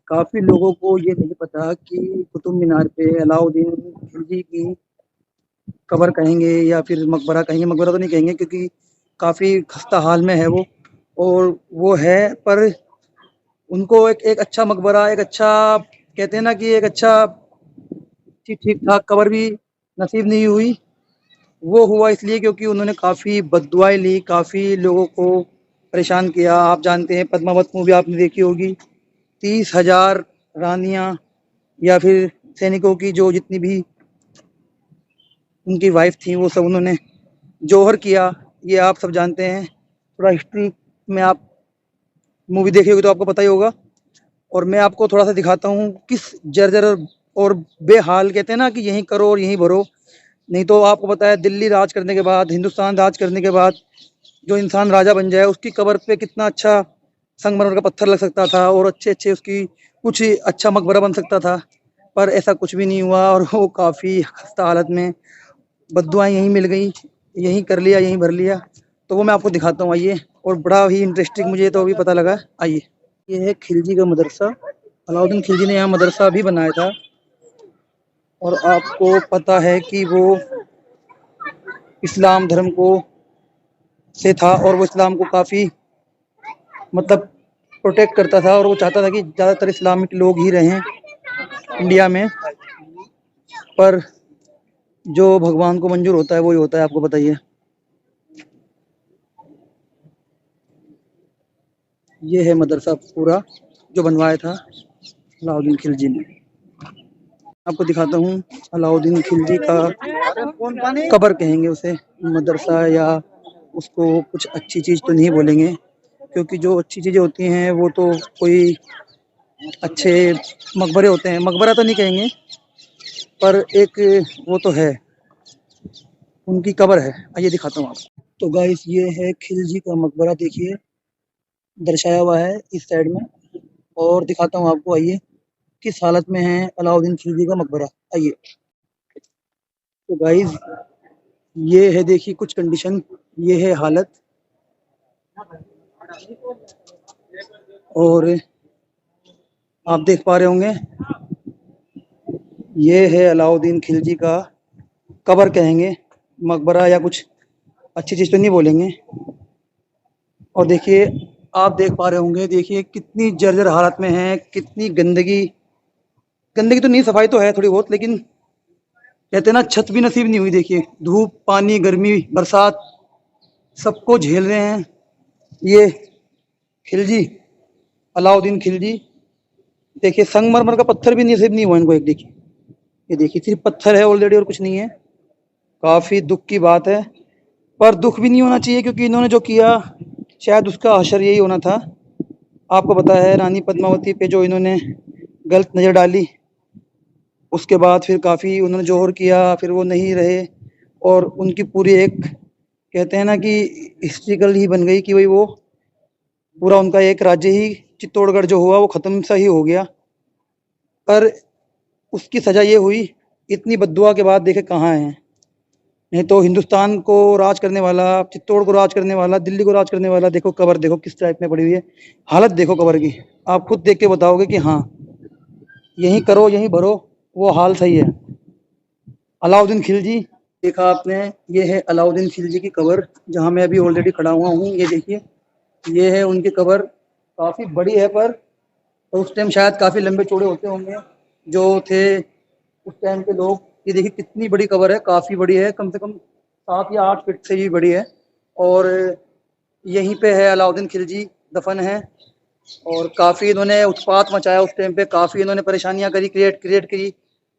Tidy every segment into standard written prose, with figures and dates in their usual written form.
काफ़ी लोगों को ये नहीं पता कि कुतुब मीनार पे अलाउद्दीन खिलजी की कब्र कहेंगे या फिर मकबरा कहेंगे, मकबरा तो नहीं कहेंगे क्योंकि काफ़ी खस्ता हाल में है वो। और वो है, पर उनको एक अच्छा मकबरा, एक अच्छा, कहते हैं ना कि एक अच्छा ठीक-ठाक कब्र भी नसीब नहीं हुई। वो हुआ इसलिए क्योंकि उन्होंने काफ़ी बद्दुआएँ ली, काफ़ी लोगों को परेशान किया। आप जानते हैं पद्मावत मूवी आपने देखी होगी, 30,000 रानियाँ या फिर सैनिकों की जो जितनी भी उनकी वाइफ़ थी वो सब उन्होंने जौहर किया, ये आप सब जानते हैं। थोड़ा हिस्ट्री में आप मूवी देखी होगी तो आपको पता ही होगा। और मैं आपको थोड़ा-सा दिखाता हूँ किस जर्जर और बेहाल, कहते हैं ना कि यहीं करो और यहीं भरो। नहीं तो आपको पता है दिल्ली राज करने के बाद, हिंदुस्तान राज करने के बाद जो इंसान राजा बन जाए उसकी कब्र पे कितना अच्छा संगमरमर का पत्थर लग सकता था और अच्छे-अच्छे उसकी कुछ अच्छा मकबरा बन सकता था। पर ऐसा कुछ भी नहीं हुआ और वो काफ़ी खस्ता हालत में, बद्दुआएँ यहीं मिल गई, यहीं कर लिया, यहीं भर लिया। तो वो मैं आपको दिखाता हूँ, आइए। और बड़ा ही इंटरेस्टिंग मुझे तो अभी पता लगा, आइए। ये है खिलजी का मदरसा। अलाउद्दीन खिलजी ने यहाँ मदरसा भी बनाया था। और आपको पता है कि वो इस्लाम धर्म को से था और वो इस्लाम को काफ़ी, मतलब प्रोटेक्ट करता था और वो चाहता था कि ज़्यादातर इस्लामिक लोग ही रहें इंडिया में। पर जो भगवान को मंजूर होता है वही होता है, आपको पता ही है। ये है मदरसा पूरा जो बनवाया था अलाउद्दीन खिलजी ने। आपको दिखाता हूँ अलाउद्दीन खिलजी का कब्र कहेंगे उसे, मदरसा या उसको कुछ अच्छी चीज़ तो नहीं बोलेंगे क्योंकि जो अच्छी चीज़ें होती हैं वो तो कोई अच्छे मकबरे होते हैं, मकबरा तो नहीं कहेंगे पर एक वो तो है, उनकी कब्र है। आइए दिखाता हूँ आपको। तो गाइस ये है खिलजी का मकबरा, देखिए दर्शाया हुआ है इस साइड में। और दिखाता हूँ आपको, आइए किस हालत में है अलाउद्दीन खिलजी का मकबरा, आइए। तो गाइस ये है, देखिए कुछ कंडीशन, ये है हालत। और आप देख पा रहे होंगे ये है अलाउद्दीन खिलजी का कब्र कहेंगे, मकबरा या कुछ अच्छी चीज़ तो नहीं बोलेंगे। और देखिए आप देख पा रहे होंगे, देखिए कितनी जर्जर हालत में है, कितनी गंदगी, गंदगी तो नहीं, सफाई तो है थोड़ी बहुत, लेकिन कहते हैं ना छत भी नसीब नहीं हुई। देखिए धूप, पानी, गर्मी, बरसात सबको झेल रहे हैं ये खिलजी, अलाउद्दीन खिलजी। देखिए संगमरमर का पत्थर भी नसीब नहीं हुआ इनको, एक देखिए, ये देखिए सिर्फ पत्थर है ऑलरेडी और कुछ नहीं है। काफ़ी दुख की बात है, पर दुख भी नहीं होना चाहिए क्योंकि इन्होंने जो किया शायद उसका असर यही होना था। आपको पता है रानी पद्मावती पे जो इन्होंने गलत नज़र डाली, उसके बाद फिर काफ़ी उन्होंने जोहर किया, फिर वो नहीं रहे और उनकी पूरी एक, कहते हैं ना कि हिस्ट्रिकल ही बन गई कि भाई वो पूरा उनका एक राज्य ही, चित्तौड़गढ़ जो हुआ वो ख़त्म सा ही हो गया। पर उसकी सज़ा ये हुई, इतनी बद्दुआ के बाद देखे कहाँ हैं। नहीं तो हिंदुस्तान को राज करने वाला, चित्तौड़ को राज करने वाला, दिल्ली को राज करने वाला, देखो कब्र देखो किस टाइप में पड़ी हुई है, हालत देखो कब्र की। आप खुद देख के बताओगे कि हाँ यहीं करो यहीं भरो, वो हाल सही है। अलाउद्दीन खिलजी, देखा आपने, ये है अलाउद्दीन खिलजी की कब्र जहाँ मैं अभी ऑलरेडी खड़ा हुआ हूँ। ये देखिए ये है उनकी कब्र, काफ़ी बड़ी है पर उस टाइम शायद काफ़ी लंबे चौड़े होते होंगे जो थे उस टाइम के लोग। ये देखिए कितनी बड़ी कब्र है, काफ़ी बड़ी है, कम से कम 7 या 8 फीट से भी बड़ी है। और यहीं पे है अलाउद्दीन खिलजी दफन है। और काफ़ी इन्होंने उत्पात मचाया उस टाइम पे, काफ़ी इन्होंने परेशानियां करी, क्रिएट करी।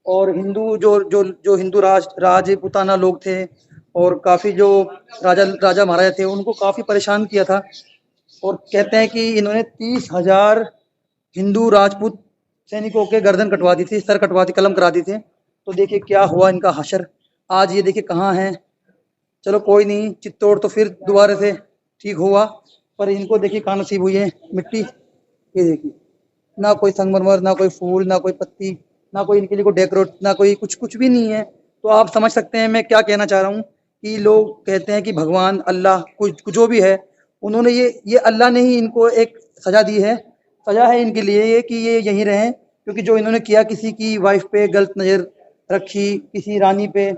और हिंदू जो जो जो हिंदू राजपूताना लोग थे और काफ़ी जो राजा राजा महाराजा थे उनको काफ़ी परेशान किया था। और कहते हैं कि इन्होंने 30,000 हिंदू राजपूत सैनिकों के गर्दन कटवा दी थी, सर कटवा दी, कलम करा दी थे। तो देखिए क्या हुआ इनका हशर, आज ये देखिए कहाँ हैं। चलो कोई नहीं, चित्तौड़ तो फिर दोबारा से ठीक हुआ, पर इनको देखिए कहाँ नसीब हुई है मिट्टी। ये देखिए ना कोई संगमरमर, ना कोई फूल, ना कोई पत्ती, ना कोई इनके लिए कोई डेकोरेट, ना कोई कुछ, कुछ भी नहीं है। तो आप समझ सकते हैं मैं क्या कहना चाह रहा हूँ कि लोग कहते हैं कि भगवान, अल्लाह, कुछ जो भी है, उन्होंने ये अल्लाह ने ही इनको एक सज़ा दी है। सजा है इनके लिए ये कि ये यहीं रहें, क्योंकि जो इन्होंने किया, किसी की वाइफ पे गलत नज़र रखी, किसी रानी पे,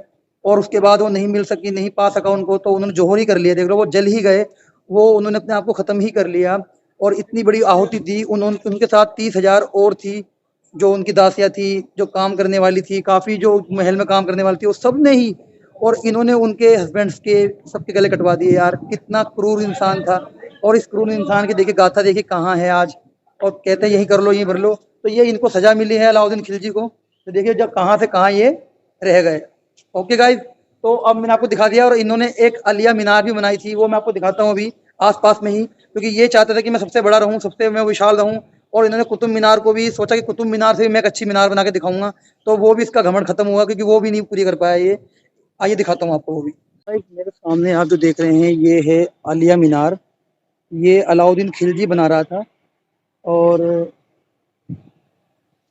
और उसके बाद वो नहीं मिल सकी, नहीं पा सका उनको, तो उन्होंने जौहर ही कर लिया। देख लो, वो जल ही गए, वो उन्होंने अपने आप को ख़त्म ही कर लिया। और इतनी बड़ी आहुति दी उन्होंने, उनके साथ 30,000 और थी, जो उनकी दासियाँ थी, जो काम करने वाली थी, काफ़ी जो महल में काम करने वाली थी, वो सब ने ही, और इन्होंने उनके हस्बैंड्स के सबके गले कटवा दिए। यार कितना क्रूर इंसान था। और इस क्रूर इंसान की देखिए गाथा, देखिए कहाँ है आज, और कहते हैं यही कर लो, यही भर लो। तो ये इनको सजा मिली है अलाउद्दीन खिलजी को। तो देखिए जब कहाँ से कहाँ ये रह गए। ओके गाइज, तो अब मैंने आपको दिखा दिया, और इन्होंने एक आलिया मीनार भी बनाई थी, वो मैं आपको दिखाता हूँ अभी आसपास में ही, क्योंकि ये चाहते थे कि मैं सबसे बड़ा रहूँ, सबसे मैं विशाल रहूँ। और इन्होंने कुतुब मीनार को भी सोचा कि कुतुब मीनार से भी मैं एक अच्छी मीनार बना के दिखाऊंगा, तो वो भी इसका घमंड खत्म हुआ, क्योंकि वो भी नहीं पूरी कर पाया ये। आइए दिखाता हूँ आपको वो भी। भाई मेरे सामने आप जो देख रहे हैं, ये है आलिया मीनार। ये अलाउद्दीन खिलजी बना रहा था, और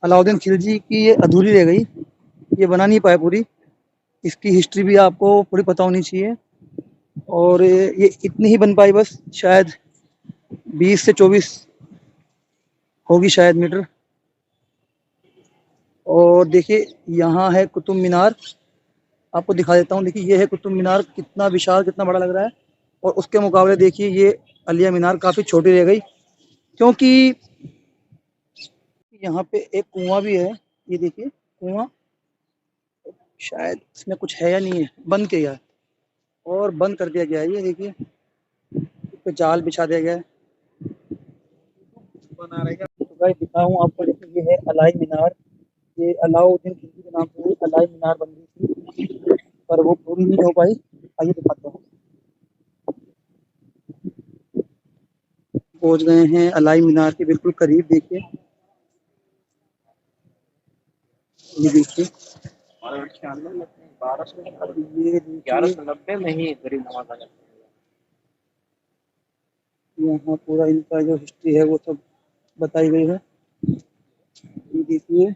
अलाउद्दीन खिलजी की ये अधूरी रह गई, ये बना नहीं पाया पूरी। इसकी हिस्ट्री भी आपको पूरी पता होनी चाहिए। और ये इतनी ही बन पाई बस, शायद 20 से 24 होगी शायद मीटर। और देखिए यहाँ है कुतुब मीनार, आपको दिखा देता हूँ। देखिए ये है कुतुब मीनार, कितना विशाल, कितना बड़ा लग रहा है। और उसके मुकाबले देखिए ये आलिया मीनार काफ़ी छोटी रह गई, क्योंकि यहाँ पे एक कुआं भी है। ये देखिए कुआं, शायद इसमें कुछ है या नहीं है, बंद किया है, और बंद कर दिया गया है। ये देखिए इस पे जाल बिछा दिया गया है, बना रहेगा। तो गाइस दिखाऊँ आपको, देखिए ये है अलाई मीनार। ये अलाउद्दीन खिलजी के नाम से अलाई मीनार बन गई थी, पर वो पूरी नहीं हो पाई। आइए दिखाता हूँ। पहुंच गए हैं अलाई मीनार के बिल्कुल करीब। देखिए ये देखिए, ये देखिए यहाँ पूरा इनका जो हिस्ट्री है वो सब बताई गई है। ये देखिए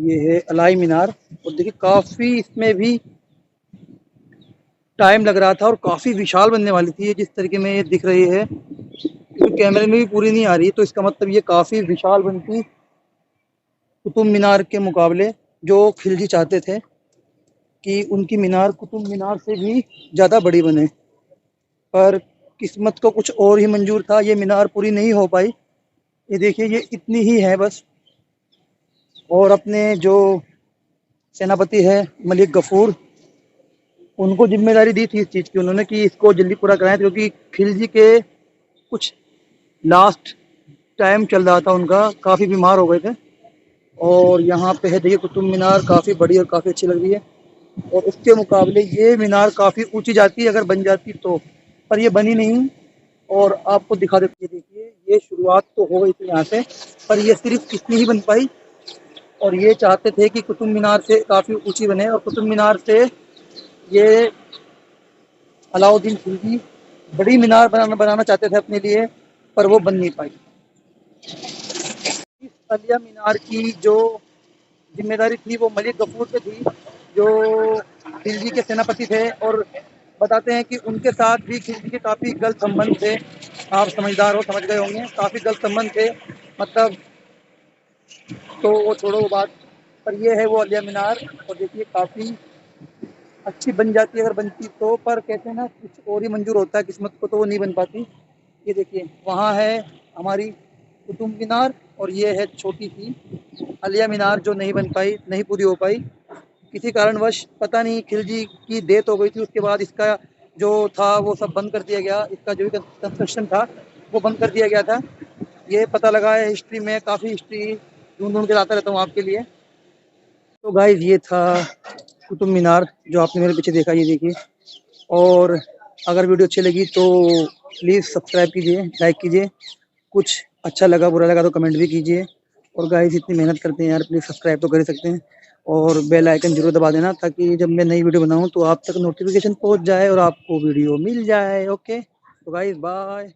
ये है अलाई मीनार। और देखिए काफ़ी इसमें भी टाइम लग रहा था, और काफ़ी विशाल बनने वाली थी। ये जिस तरीके में ये दिख रही है, तो कैमरे में भी पूरी नहीं आ रही, तो इसका मतलब ये काफ़ी विशाल बनती कुतुब मीनार के मुकाबले। जो खिलजी चाहते थे कि उनकी मीनार कुतुब मीनार से भी ज़्यादा बड़ी बने, पर किस्मत को कुछ और ही मंजूर था, ये मीनार पूरी नहीं हो पाई। ये देखिए ये इतनी ही है बस। और अपने जो सेनापति है मलिक गफूर, उनको जिम्मेदारी दी थी इस चीज़ की उन्होंने, कि इसको जल्दी पूरा कराएं, क्योंकि खिलजी के कुछ लास्ट टाइम चल रहा था उनका, काफ़ी बीमार हो गए थे। और यहाँ पे है देखिए कुतुब मीनार, काफ़ी बड़ी और काफ़ी अच्छी लग रही है। और उसके मुकाबले ये मीनार काफ़ी ऊंची जाती है, अगर बन जाती तो, पर ये बनी नहीं। और आपको दिखा देते, देखिए ये शुरुआत तो हो गई थी यहाँ से, पर ये सिर्फ इतनी ही बन पाई। और ये चाहते थे कि कुतुब मीनार से काफ़ी ऊंची बने, और कुतुब मीनार से ये अलाउद्दीन खिलजी बड़ी मीनार बनाना चाहते थे अपने लिए, पर वो बन नहीं पाई। इस अलिया मीनार की जो जिम्मेदारी थी वो मलिक गफूर पे थी, जो खिलजी के सेनापति थे। और बताते हैं कि उनके साथ भी खिलजी के काफ़ी गलत संबंध थे। आप समझदार हो, समझ गए होंगे, काफ़ी गलत संबंध थे, मतलब। तो वो छोड़ो वो बात, पर ये है वो अलिया मीनार। और देखिए काफ़ी अच्छी बन जाती है अगर बनती तो, पर कहते हैं ना कुछ और ही मंजूर होता है किस्मत को, तो वो नहीं बन पाती। ये देखिए वहाँ है हमारी कुतुब मीनार, और ये है छोटी सी आलिया मीनार जो नहीं बन पाई, नहीं पूरी हो पाई किसी कारणवश। पता नहीं, खिलजी की डेथ हो गई थी, उसके बाद इसका जो था वो सब बंद कर दिया गया, इसका जो भी कंस्ट्रक्शन था वो बंद कर दिया गया था। ये पता लगा है हिस्ट्री में, काफ़ी हिस्ट्री ढूंढ ढूंढ के लाता रहता हूँ आपके लिए। तो गाइज ये था कुतुब मीनार जो आपने मेरे पीछे देखा, ये देखिए। और अगर वीडियो अच्छी लगी तो प्लीज़ सब्सक्राइब कीजिए, लाइक कीजिए। कुछ अच्छा लगा बुरा लगा तो कमेंट भी कीजिए। और गाइस इतनी मेहनत करते हैं यार, प्लीज़ सब्सक्राइब तो कर ही सकते हैं। और बेल आइकन जरूर दबा देना, ताकि जब मैं नई वीडियो बनाऊं तो आप तक नोटिफिकेशन पहुंच जाए और आपको वीडियो मिल जाए। ओके, तो गाइस बाय।